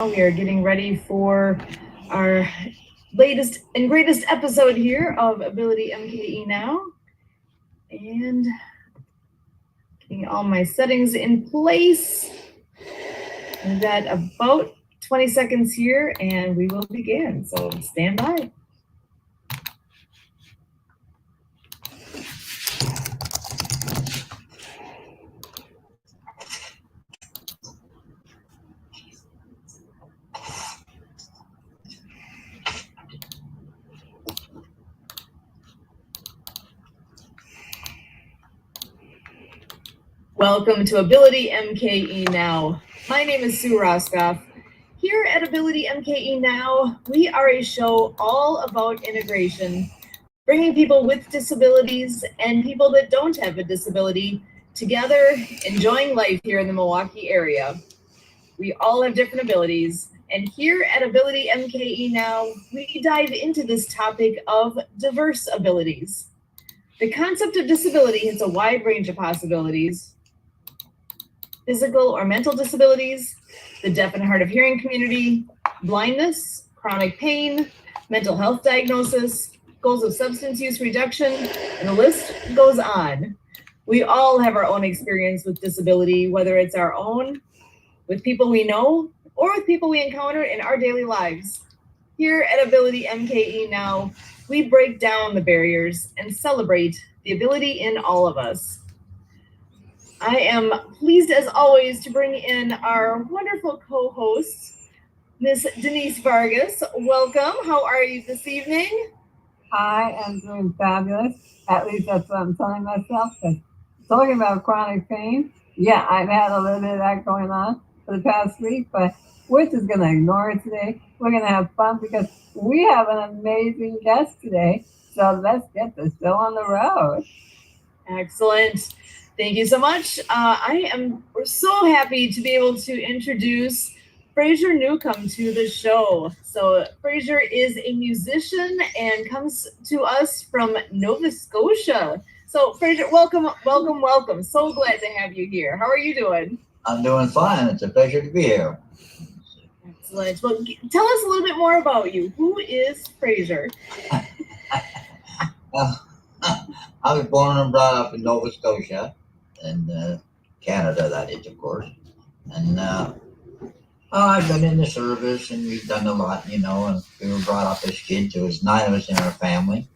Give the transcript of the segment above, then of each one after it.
We are getting ready for our latest and greatest episode here of AbilityMKE Now. And getting all my settings in place. We've got about 20 seconds here and we will begin. So stand by. Welcome to AbilityMKE Now. My name is Sue Rosopf. Here at AbilityMKE Now, we are a show all about integration, bringing people with disabilities and people that don't have a disability together, enjoying life here in the Milwaukee area. We all have different abilities, and here at AbilityMKE Now, we dive into this topic of diverse abilities. The concept of disability has a wide range of possibilities. Physical or mental disabilities, the deaf and hard of hearing community, blindness, chronic pain, mental health diagnosis, goals of substance use reduction, and the list goes on. We all have our own experience with disability, whether it's our own, with people we know, or with people we encounter in our daily lives. Here at AbilityMKE Now, we break down the barriers and celebrate the ability in all of us. I am pleased as always to bring in our wonderful co-host, Miss Denise Vargas. Welcome. How are you this evening? Hi, I'm doing fabulous. At least that's what I'm telling myself. Talking about chronic pain, yeah, I've had a little bit of that going on for the past week, but we're just going to ignore it today. We're going to have fun because we have an amazing guest today. So let's get the show on the road. Excellent. Thank you so much. I am so happy to be able to introduce Fraser Newcombe to the show. So Fraser is a musician and comes to us from Nova Scotia. So Fraser, welcome, welcome, welcome. So glad to have you here. How are you doing? I'm doing fine. It's a pleasure to be here. Excellent. Well, tell us a little bit more about you. Who is Fraser? I was born and brought up in Nova Scotia, and Canada, that is, of course. And I've been in the service, and we've done a lot, and we were brought up as kids. There was 9 of us in our family,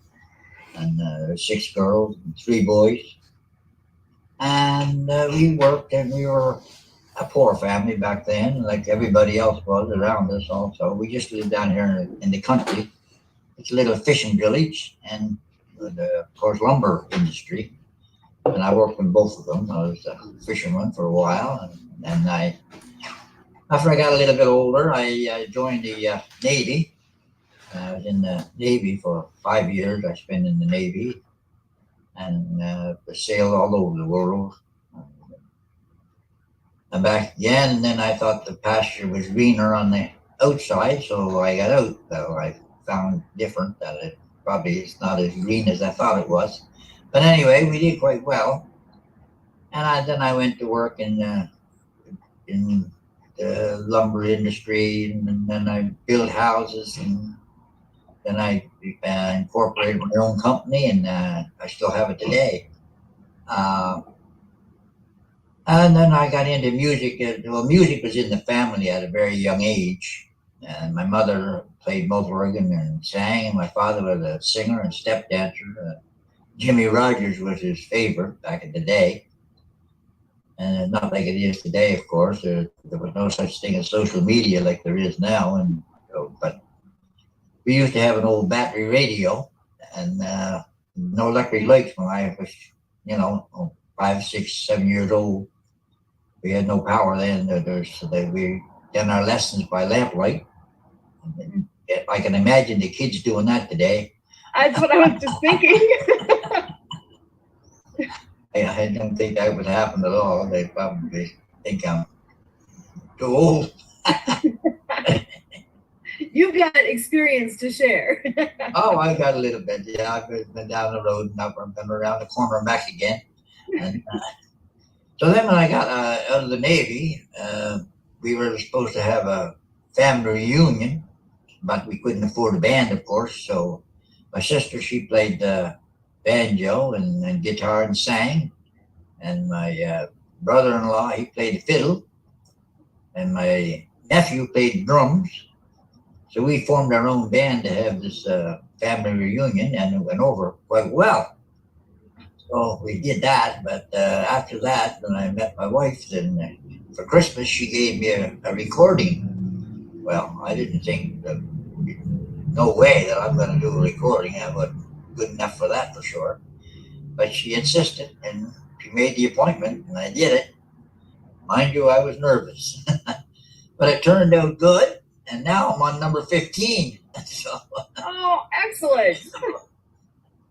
and there's 6 girls and 3 boys. And we worked, and we were a poor family back then, like everybody else was around us also. We just lived down here in the country. It's a little fishing village, and of course, lumber industry. And I worked in both of them. I was a fisherman for a while, and then after I got a little bit older, I joined the Navy. I was in the Navy for 5 years. I spent in the Navy, and sailed all over the world. And back again, and then I thought the pasture was greener on the outside, so I got out. So I found different that it probably is not as green as I thought it was. But anyway, we did quite well. And then I went to work in the lumber industry, and then I built houses, and then I incorporated my own company, and I still have it today. And then I got into music. Well, music was in the family at a very young age. And my mother played both organ and sang, and my father was a singer and step dancer. Jimmy Rogers was his favorite back in the day. And not like it is today, of course. There was no such thing as social media like there is now. But we used to have an old battery radio, and no electric lights when I was, 5, 6, 7 years old. We had no power then. We done our lessons by lamplight. I can imagine the kids doing that today. That's what I was just thinking. I don't think that would happen at all. They probably think I'm too old. You've got experience to share. Oh, I got a little bit. Yeah, I've been down the road, and I've been around the corner and back again. And, so then when I got out of the Navy, we were supposed to have a family reunion, but we couldn't afford a band, of course. So my sister, she played the banjo and guitar and sang, and my brother-in-law, he played the fiddle, and my nephew played drums. So we formed our own band to have this family reunion, and it went over quite well. So we did that, but after that, when I met my wife, then for Christmas she gave me a recording. Well, I didn't think that, no way that I'm going to do a recording. I wasn't good enough for that for sure. But she insisted, and she made the appointment, and I did it. Mind you, I was nervous, but it turned out good. And now I'm on number 15. So, Oh, excellent.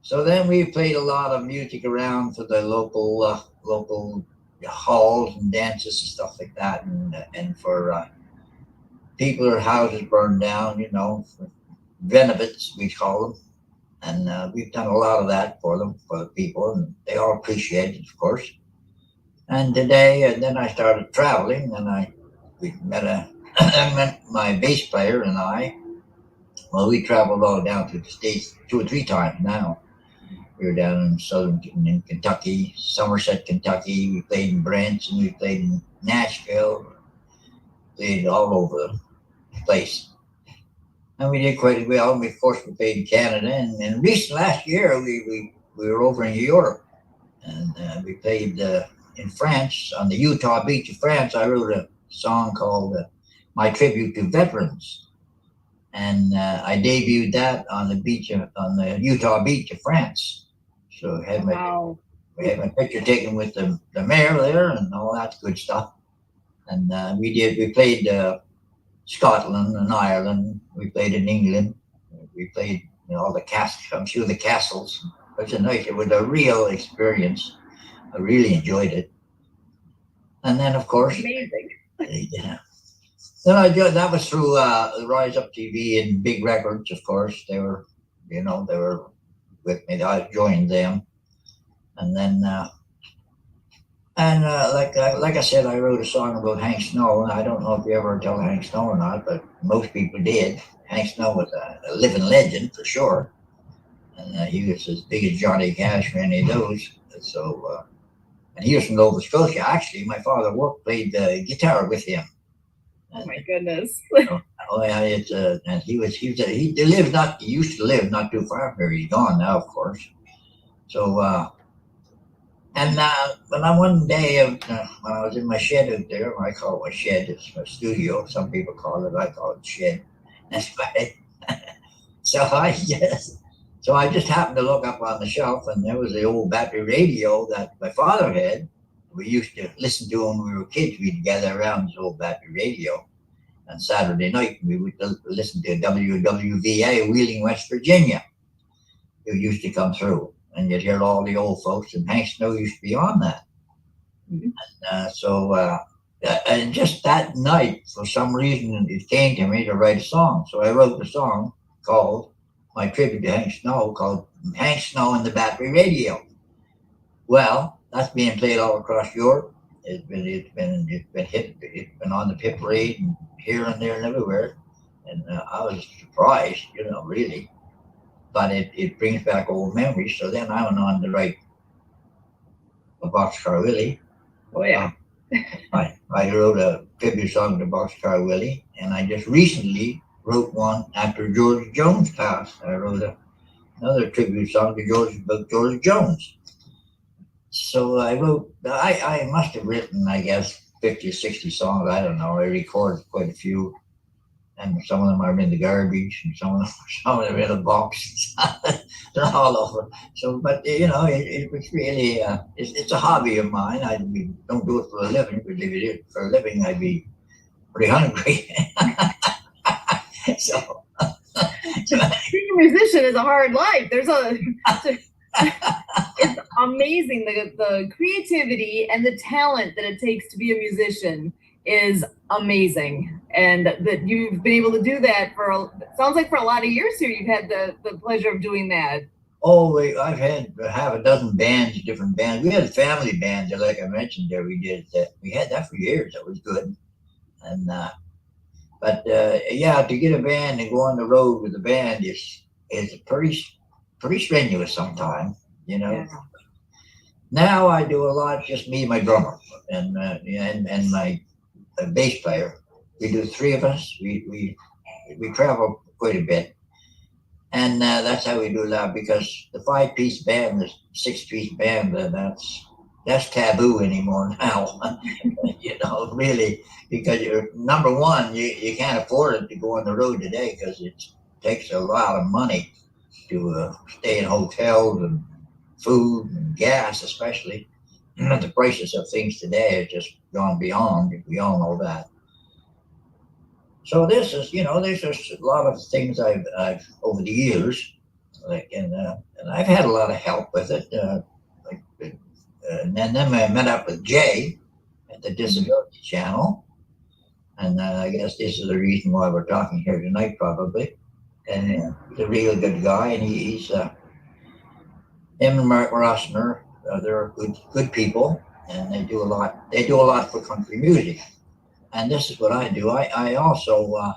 so then we played a lot of music around for the local halls and dances and stuff like that, and for people whose houses burned down, for benefits we call them, and we've done a lot of that for them, for the people, and they all appreciate it, of course. And then I started traveling, and we met I met my bass player and I. Well, we traveled all down to the States 2 or 3 times now. We were down in Kentucky, Somerset, Kentucky. We played in Branson. We played in Nashville. Played all over the place. And we did quite well. Of course, we played in Canada. And last year, we were over in Europe. And we played in France, on the Utah beach of France. I wrote a song called My Tribute to Veterans. And I debuted that on the Utah beach of France. So we had my picture taken with the mayor there and all that good stuff. And we played Scotland and Ireland. We played in England. We played all the castles. I'm sure the castles. It was a real experience. I really enjoyed it. And then, of course, amazing. Yeah. Then that was through Rise Up TV and Big Records, of course. They were with me. I joined them, and then like I said, I wrote a song about Hank Snow. And I don't know if you ever tell Hank Snow or not, but most people did. Hank Snow was a living legend for sure, and he was as big as Johnny Cash or any of those. So, and he was from Nova Scotia. Actually, my father played the guitar with him. Oh my goodness. Oh yeah, and he used to live not too far from here. He's gone now, of course. So when I one day when I was in my shed out there, I call it my shed. It's my studio. Some people call it. I call it shed. That's right. So I just happened to look up on the shelf, and there was the old battery radio that my father had. We used to listen to him when we were kids. We'd gather around this old battery radio. On Saturday night, we would listen to WWVA, Wheeling, West Virginia. It used to come through, and you'd hear all the old folks, and Hank Snow used to be on that. Mm-hmm. And just that night, for some reason, it came to me to write a song. So I wrote a song called My Tribute to Hank Snow, called Hank Snow and the Battery Radio. Well, that's being played all across Europe. It's been hit. It's been on the Pip Parade and here and there and everywhere. And I was surprised, really. But it brings back old memories. So then I went on to write a Boxcar Willie. Oh yeah. I wrote a tribute song to Boxcar Willie, and I just recently wrote one after George Jones passed. I wrote another tribute song to George Jones. So I must have written, I guess, 50 or 60 songs. I don't know. I recorded quite a few. And some of them are in the garbage, and some of them are in a box. They're all over. So, but it was really, it's a hobby of mine. Don't do it for a living, because if you did it for a living, I'd be pretty hungry. So, being a musician is a hard life. It's amazing the creativity and the talent that it takes to be a musician is amazing, and that you've been able to do that sounds like for a lot of years here. You've had the pleasure of doing that. Oh, I've had half a dozen bands, different bands. We had family bands, like I mentioned there. We had that for years. That was good, and But yeah, to get a band and go on the road with a band is pretty strenuous sometimes, you know. Yeah. Now I do a lot, just me and my drummer and my bass player. We do three of us. We travel quite a bit, and that's how we do that because the 5-piece band, the 6-piece band, that's taboo anymore now. You know, really, because you're number one, you can't afford it to go on the road today because it takes a lot of money to stay in hotels and food and gas, especially. The prices of things today have just gone beyond. We all know that. So this is, you know, there's just a lot of things I've over the years, like, and I've had a lot of help with it. And then I met up with Jay at the Disability Channel, and I guess this is the reason why we're talking here tonight, probably. And he's a real good guy, and he's him and Mark Rossner. They're good people, and they do a lot. They do a lot for country music, and this is what I do. I also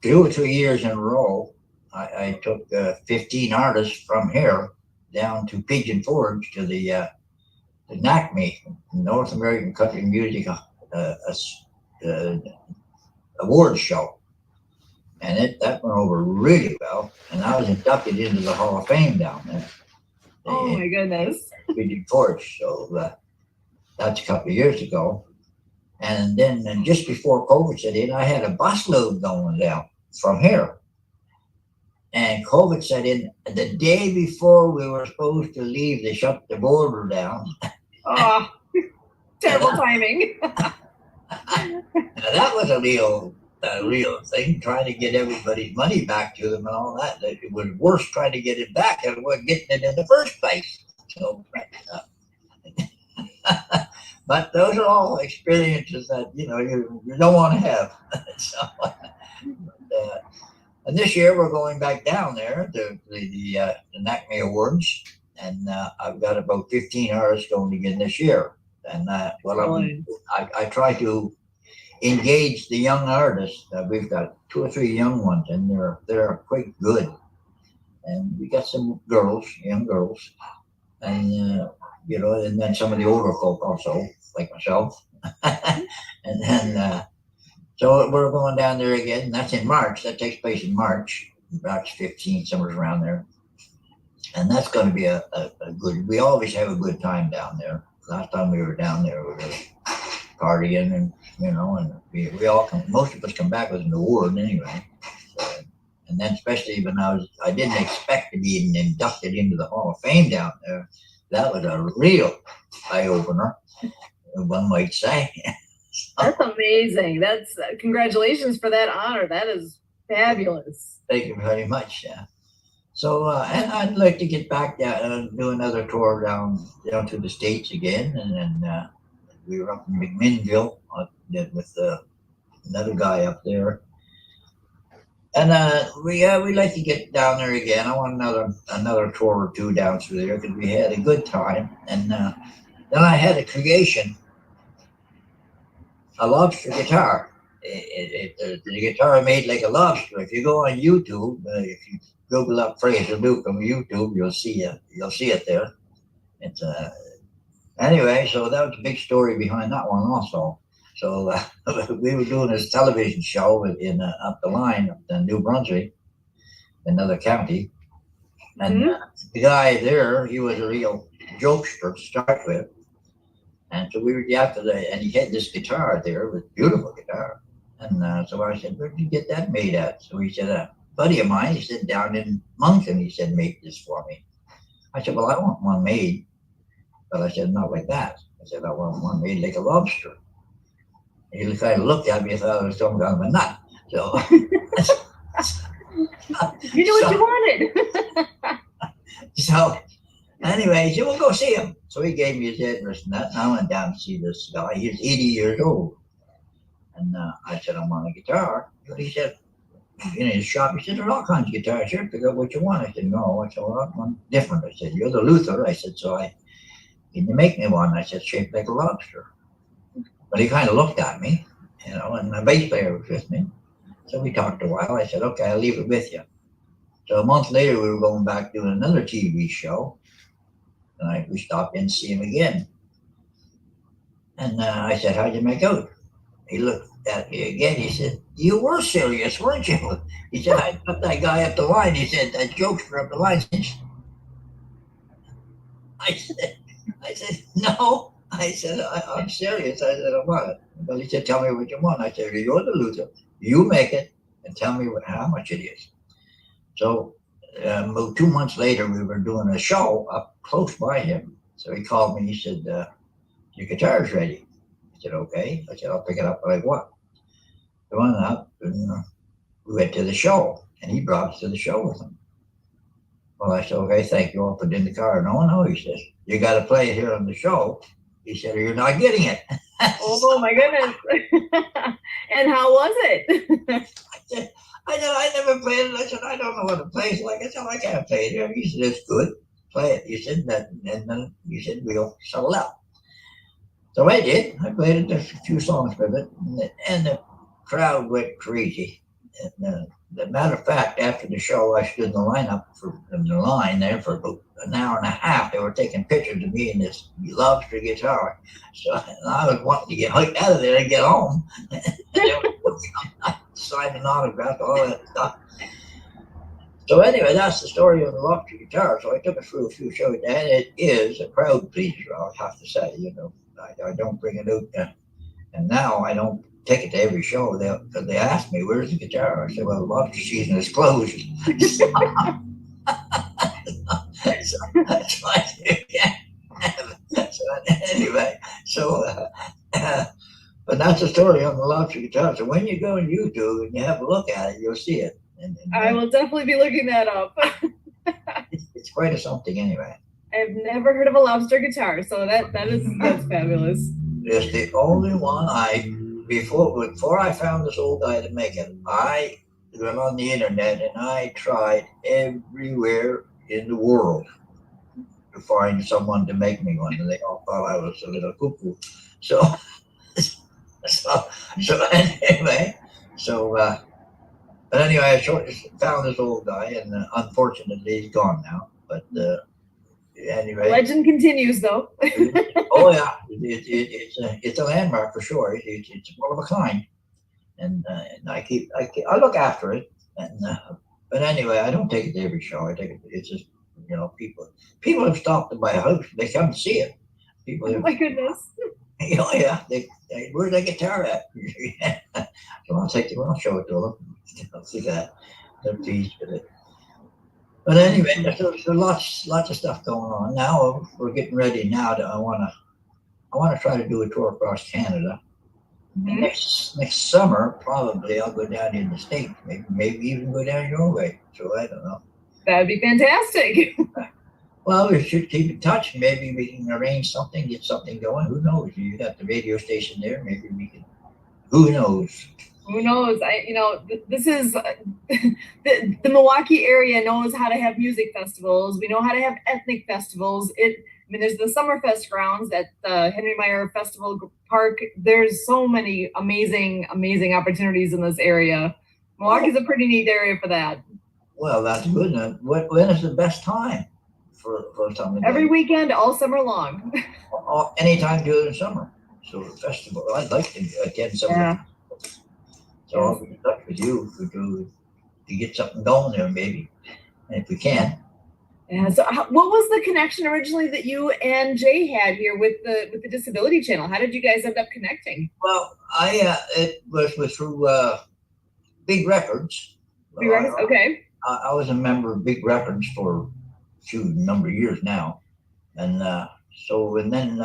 2 or 3 years in a row, I took 15 artists from here down to Pigeon Forge to the NACME, North American Country Music Awards show, and that went over really well. And I was inducted into the Hall of Fame down there. Oh my goodness. Pigeon Forge. So that's a couple of years ago. And then just before COVID set in, I had a busload going down from here. And COVID set in the day before we were supposed to leave. They shut the border down. Oh, terrible timing. Now, that was a real thing, trying to get everybody's money back to them and all that. It was worse trying to get it back than we're getting it in the first place. So, but those are all experiences that you don't want to have. So, and this year we're going back down there to the NACME Awards, and I've got about 15 artists going again this year. And I try to engage the young artists. We've got 2 or 3 young ones, and they're quite good. And we got some young girls, and and then some of the older folk also, like myself. And then so we're going down there again. And that's in March. That takes place in March 15th, somewhere around there. And that's going to be a good. We always have a good time down there. Last time we were down there, we were partying, and and we all most of us come back with an award anyway. So, and then especially when I didn't expect to be inducted into the Hall of Fame down there. That was a real eye opener, one might say. That's amazing. That's congratulations for that honor. That is fabulous. Thank you very much. Yeah. So, and I'd like to get back and do another tour down to the States again, and then we were up in McMinnville with another guy up there, and we like to get down there again. I want another tour or 2 down through there because we had a good time, and then I had a creation, a lobster guitar. The guitar made like a lobster. If you go on YouTube, if you Google up Fraser Newcombe YouTube, you'll see it there. It's anyway, so that was a big story behind that one also. So we were doing this television show in up the line up in New Brunswick, another county, and the guy there, he was a real jokester to start with, and so we were after that, and he had this guitar there, it was a beautiful guitar, and so I said, "Where'd you get that made at?" So he said, "A buddy of mine," he said, "down in Moncton," he said, "make this for me." I said, "Well, I want one made," but I said, "Not like that." I said, "I want one made like a lobster." And he kind of looked at me and thought I was talking about a nut. So you knew what you wanted. So anyway, he said, "Well, go see him." So he gave me his address and that, and I went down to see this guy. He was 80 years old. And I said, "I want a guitar." But he said, in his shop, he said, "There's all kinds of guitars here. Pick up what you want." I said, "No." I said, "Well, I want one different." I said, "You're the Luther." I said, "So can you make me one?" I said, "Shaped like a lobster." But he kind of looked at me, and my bass player was with me. So we talked a while. I said, okay, I'll leave it with you. So a month later, we were going back doing another TV show. And we stopped in to see him again. And I said, how'd you make out? He looked at me again. He said, you were serious, weren't you? He said, I got that guy up the line. He said, that jokester up the line. I said, no. I said, I'm serious. I said, I want it. But he said, tell me what you want. I said, you're the loser. You make it and tell me how much it is. So 2 months later, we were doing a show up close by him. So he called me. He said, your guitar's ready. I said, okay. I said, I'll pick it up like what? We went up and we went to the show. And he brought us to the show with him. Well, I said, okay, thank you. I'll put it in the car. No, he says, you got to play it here on the show. He said, or you're not getting it. Oh my goodness. And how was it? I never played it. I said, I don't know what it plays like. I said, I can't play it here. He said, it's good. Play it. He said, and then he said, we'll settle out. So I did. I played it. There's a few songs with it. And the crowd went crazy. And the matter of fact, after the show, I stood in the line there for about an hour and a half. They were taking pictures of me in this lobster guitar. So I was wanting to get out of there and get home. Signing autographs, all that stuff. So anyway, that's the story of the lobster guitar. So I took it through a few shows, and it is a crowd pleaser, I have to say. I don't bring it out, and now I don't take it to every show. Because they ask me, "Where's the guitar?" I said, "Well, the lobster season is closed." So that's why I can't. So anyway, but that's the story on the lobster guitar. So when you go on YouTube and you have a look at it, you'll see it. And I will definitely be looking that up. It's quite a something anyway. I've never heard of a lobster guitar, so that's fabulous. It's the only one before I found this old guy to make it, I went on the internet and I tried everywhere in the world to find someone to make me one, and they all thought I was a little cuckoo. So anyway, but anyway, I found this old guy, and unfortunately he's gone now. But anyway, legend continues, though. Oh yeah, it's a landmark for sure. It's one of a kind, and I look after it. And but anyway, I don't take it to every show. I take it. It's just people have stopped at my house. They come to see it. Oh my goodness. Oh yeah, where's that guitar at? So I'll show it to them. I'll see that. They're pleased with it. But anyway, there's lots of stuff going on. Now we're getting ready now I want to try to do a tour across Canada. Mm-hmm. Next summer, probably I'll go down in the States. Maybe even go down your way. So I don't know. That'd be fantastic. Well, we should keep in touch. Maybe we can arrange something, get something going. Who knows? You got the radio station there. Maybe we can. Who knows? Who knows? This is the Milwaukee area knows how to have music festivals. We know how to have ethnic festivals. There's the Summerfest grounds at the Henry Meyer Festival Park. There's so many amazing opportunities in this area. Milwaukee's a pretty neat area for that. Well, that's good. When is the best time for something? Every weekend, all summer long. Anytime during the summer. So the festival, I'd like to attend some. Yeah. So I'll be in touch with you to get something going there, maybe, if we can. Yeah. So, what was the connection originally that you and Jay had here with the Disability Channel? How did you guys end up connecting? Well, it was through Big Records. Big Records, okay. I was a member of Big Records for a number of years now, and then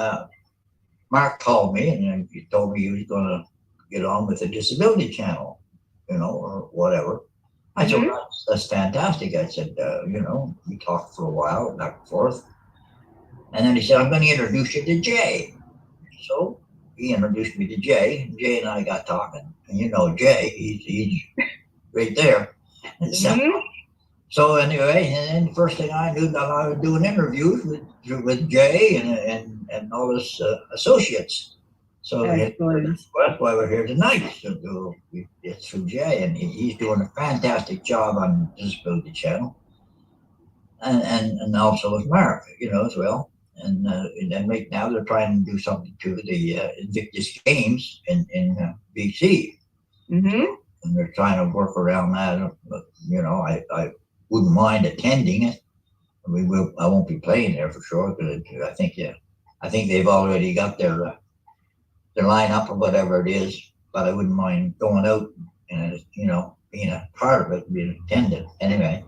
Mark called me and he told me he was going to get on with the Disability Channel, or whatever. I said, well, that's fantastic. I said, we talked for a while, back and forth. And then he said, I'm going to introduce you to Jay. So he introduced me to Jay. Jay and I got talking. And Jay, he's right there. And so anyway, and then the first thing I knew, that I was doing interviews with Jay and all his associates. So Excellent. that's why we're here tonight. So it's through Jay, and he's doing a fantastic job on Disability Channel, and also with Mark, as well. And then right now they're trying to do something to the Invictus Games in BC, Mm-hmm. and they're trying to work around that. But I wouldn't mind attending it. I won't be playing there for sure, because I think they've already got their lineup or whatever it is. But I wouldn't mind going out and being a part of it, being attended anyway.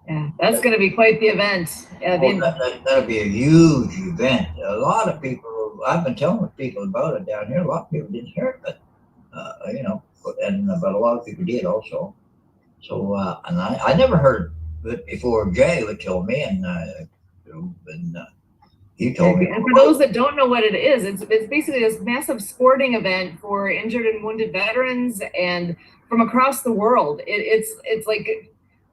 Yeah, that's going to be quite the event. Yeah, That'll be a huge event. A lot of people, I've been telling people about it down here. A lot of people didn't hear it, but but a lot of people did also. So, and I never heard it before. Jay would tell me, and he told me. And for those that don't know what it is, it's basically this massive sporting event for injured and wounded veterans and from across the world. It's like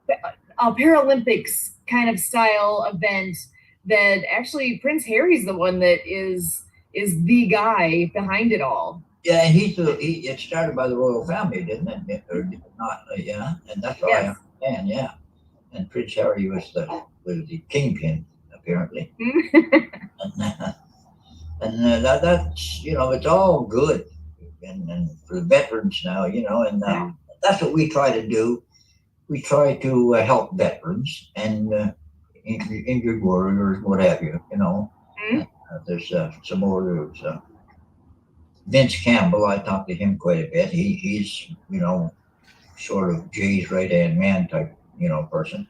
a Paralympics kind of style event that actually Prince Harry's the one that is the guy behind it all. Yeah, and it started by the royal family, didn't it? Or did it not? Yeah, and that's what I understand. Yeah, and Prince Harry was the kingpin apparently. and that's it's all good, and for the veterans now, and that's what we try to do. We try to help veterans and injured warriors, what have you. There's some more. There's Vince Campbell. I talked to him quite a bit. He's sort of Jay's right hand man type person,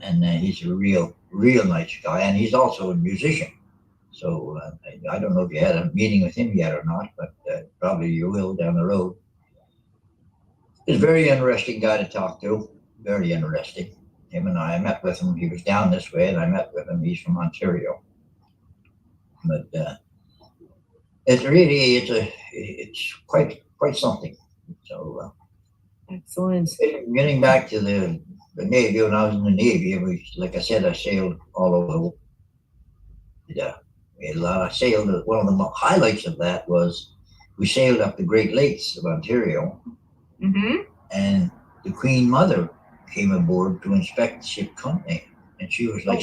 and he's a real nice guy, and he's also a musician. So I don't know if you had a meeting with him yet or not, but probably you will down the road. He's a very interesting guy to talk to. Very interesting. Him and I met with him. He was down this way, and I met with him. He's from Ontario. But it's quite something. So excellent. Getting back to the Navy, when I was in the Navy, like I said, I sailed all over. I sailed. One of the highlights of that was we sailed up the Great Lakes of Ontario, and the Queen Mother came aboard to inspect the ship company, and she was like,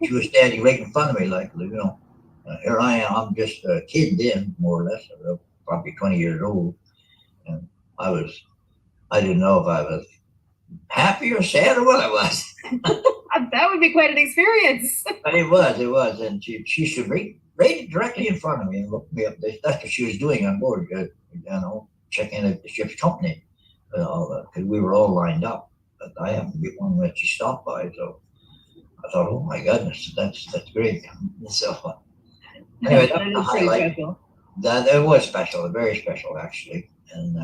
she was standing right in front of me, like here I am. I'm just a kid then, more or less, probably 20 years old, and I didn't know if I was happy or sad or what I was. That would be quite an experience. But it was, and she stood right directly in front of me and looked me up. That's what she was doing on board, checking out the ship's company, because we were all lined up. But I happened to be one that she stopped by, so I thought, oh my goodness, that's great. So anyway, that's the highlight. That it was special, very special actually, and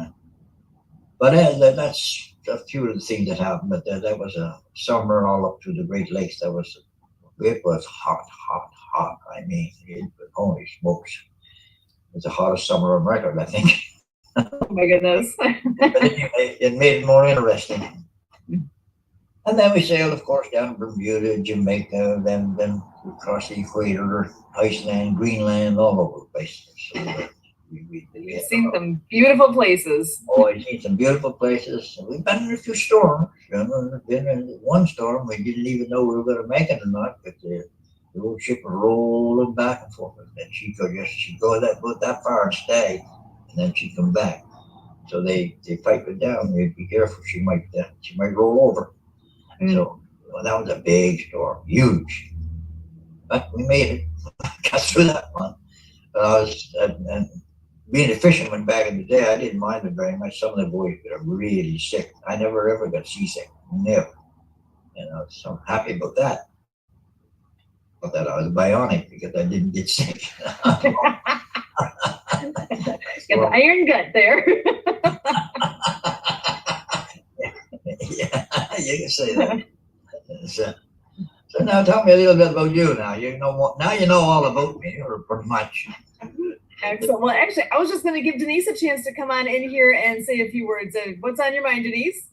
but that's a few of the things that happened. But that was a summer all up to the Great Lakes. It was hot. I mean, holy smokes, it was the hottest summer on record, I think. Oh my goodness. But anyway, it made it more interesting. And then we sailed, of course, down to Bermuda, Jamaica, then across the equator, Iceland, Greenland, all over the place. So, we've seen some beautiful places. Oh, I've seen some beautiful places. We've been in a few storms. We've been in one storm. We didn't even know we were going to make it or not, but the old ship was rolling back and forth. And she'd go that far and stay, and then she'd come back. So they pipe it down. They'd be careful. She might roll over. So that was a big storm, huge. But we made it. Got through that one. But and being a fisherman back in the day, I didn't mind it very much. Some of the boys got really sick. I never ever got seasick. Never. So I'm happy about that. But that I was bionic because I didn't get sick. Got the iron gut there. Yeah, you can say that. So now tell me a little bit about you. Now you know all about me, or pretty much. Excellent. Well, actually, I was just going to give Denise a chance to come on in here and say a few words. What's on your mind, Denise?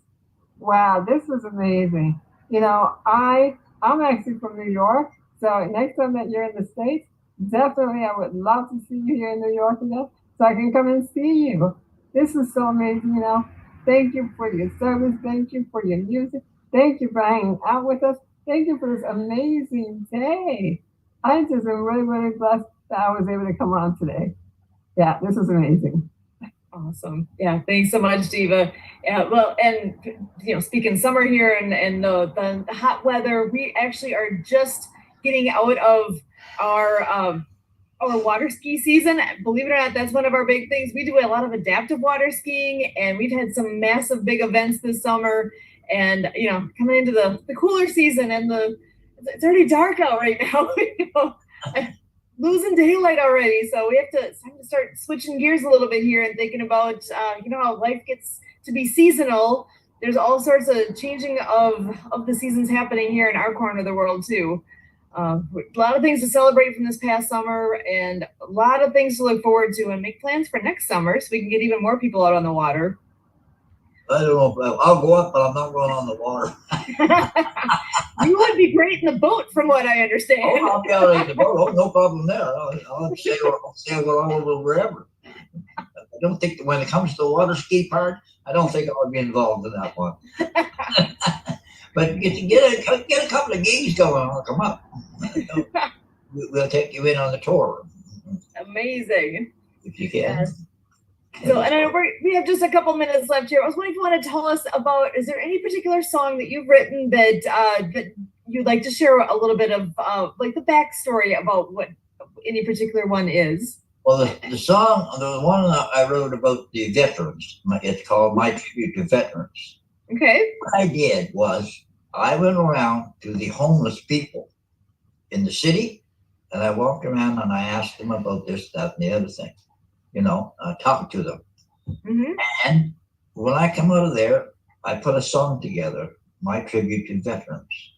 Wow, this is amazing. I'm actually from New York, so next time that you're in the States, definitely I would love to see you here in New York again. so I can come and see you. This is so amazing, you know. Thank you for your service. Thank you for your music. Thank you for hanging out with us. Thank you for this amazing day. I just am really, really blessed that I was able to come on today. Yeah, this is amazing. Awesome. Yeah, thanks so much, Diva. Yeah, well, and speaking summer here and the hot weather, we actually are just getting out of our water ski season. Believe it or not, that's one of our big things. We do a lot of adaptive water skiing, and we've had some massive big events this summer. And coming into the cooler season, and it's already dark out right now. Losing daylight already, so it's time to start switching gears a little bit here and thinking about how life gets to be seasonal. There's all sorts of changing of the seasons happening here in our corner of the world too. A lot of things to celebrate from this past summer, and a lot of things to look forward to, and make plans for next summer so we can get even more people out on the water. I don't know. I'll go up, but I'm not going on the water. You would be great in the boat, from what I understand. Oh, I'll be out in the boat. Oh, no problem there. I'll sail all over wherever. I don't think that when it comes to the water ski part, I don't think I'll be involved in that one. But get a couple of gigs going on. Come up. We'll take you in on the tour. Amazing. If you can. Yes. So, and I know we have just a couple minutes left here. I was wondering if you want to tell us about, is there any particular song that you've written that you'd like to share a little bit of like the backstory about what any particular one is? Well, the song, the one that I wrote about the veterans, it's called My Tribute to Veterans. Okay. What I did was I went around to the homeless people in the city, and I walked around and I asked them about this, that, and the other thing. Talking to them. Mm-hmm. And when I come out of there, I put a song together, My Tribute to Veterans.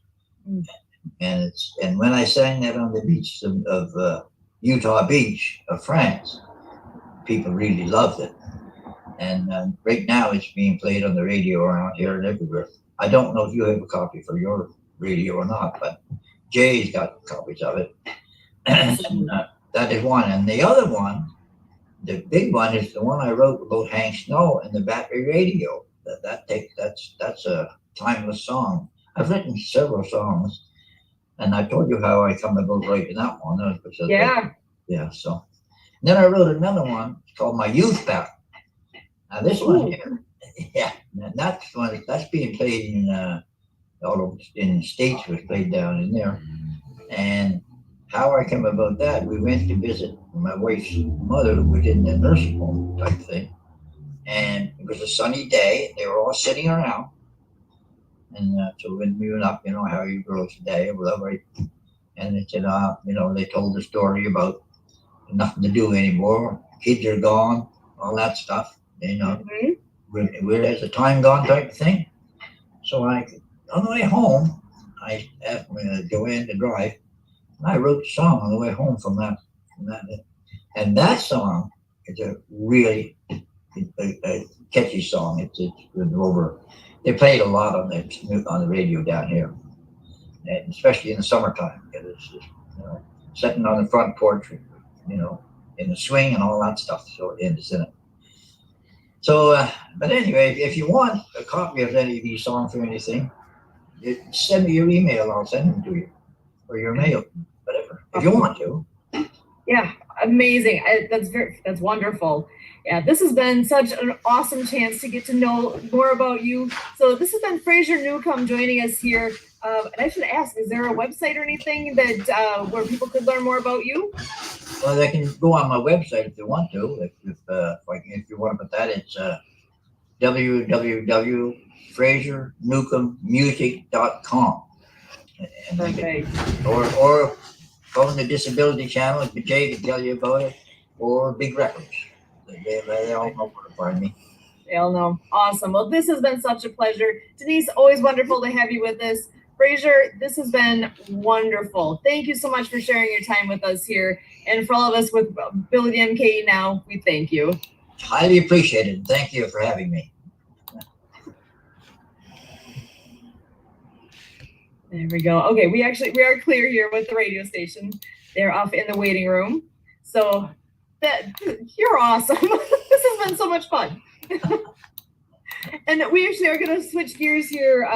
Mm-hmm. And when I sang that on the beach of Utah Beach of France, people really loved it. And right now it's being played on the radio around here and everywhere. I don't know if you have a copy for your radio or not, but Jay's got copies of it. And that is one. And the other one, the big one, is the one I wrote about Hank Snow and the Battery Radio. That's a timeless song. I've written several songs, and I told you how I come about writing that one. Yeah. So then I wrote another one called My Youth Battle. Now this one here, yeah, that's being played in in the States. Was played down in there, and how I came about that, we went to visit my wife's mother, who was in the nursing home type thing. And it was a sunny day. They were all sitting around. And so when we went up, how you girls today, right? And they said, they told the story about nothing to do anymore. Kids are gone, all that stuff. Mm-hmm. Where's the time gone type of thing. So on the way home, I asked Joanne to drive. I wrote a song on the way home from that, and that song is a really a catchy song. It's over. They played a lot on the radio down here, and especially in the summertime, because it's just, sitting on the front porch, in the swing and all that stuff. So it's in it. So, but anyway, if you want a copy of any of these songs or anything, send me your email. I'll send them to you, or your mail. Whatever, if you want to. Yeah, amazing. That's wonderful. Yeah, this has been such an awesome chance to get to know more about you. So this has been Fraser Newcombe joining us here. And I should ask, is there a website or anything that where people could learn more about you? Well, they can go on my website if they want to. If you want to put that, it's www.frasernewcombemusic.com. Perfect. Or phone the Disability Channel, if Jay can tell you about it, or Big Records. They all know where to find me. They all know. Awesome. Well, this has been such a pleasure. Denise, always wonderful to have you with us. Fraser, this has been wonderful. Thank you so much for sharing your time with us here. And for all of us with AbilityMKE Now, we thank you. Highly appreciated. Thank you for having me. There we go. Okay, we are clear here with the radio station. They're off in the waiting room. So You're awesome. This has been so much fun. And we actually are going to switch gears here.